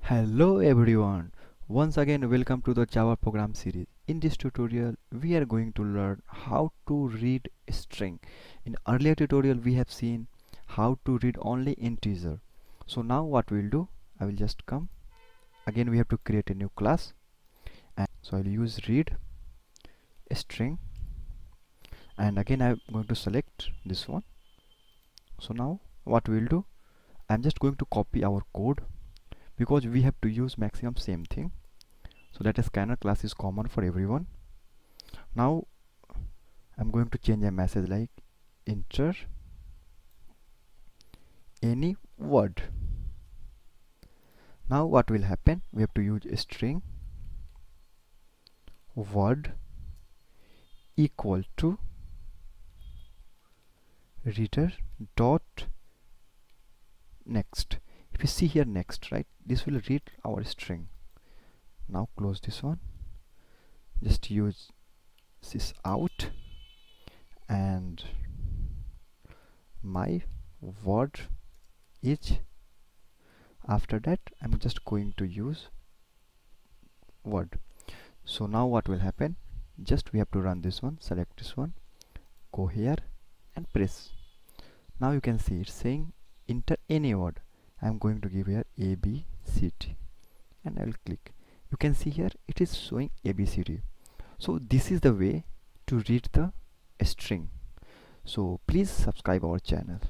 Hello everyone, once again welcome to the Java program series. In this tutorial we are going to learn how to read string. In earlier tutorial we have seen how to read only integer. So now what we'll do, I will just come again, we have to create a new class, and so I'll use read string, and again I'm going to select this one. So now what we'll do, I'm just going to copy our code because we have to use maximum same thing. So that scanner class is common for everyone. Now I'm going to change a message like enter any word. Now what will happen, we have to use a string word equal to reader dot next. If you see here next, right, this will read our string. Now close this one, just use this out, and my word is, after that I'm just going to use word. So now what will happen, just we have to run this one, select this one, go here and press. Now you can see it's saying enter any word. I'm going to give here A B C D and I will click. You can see here it is showing A B C D. So this is the way to read the string. So please subscribe our channel.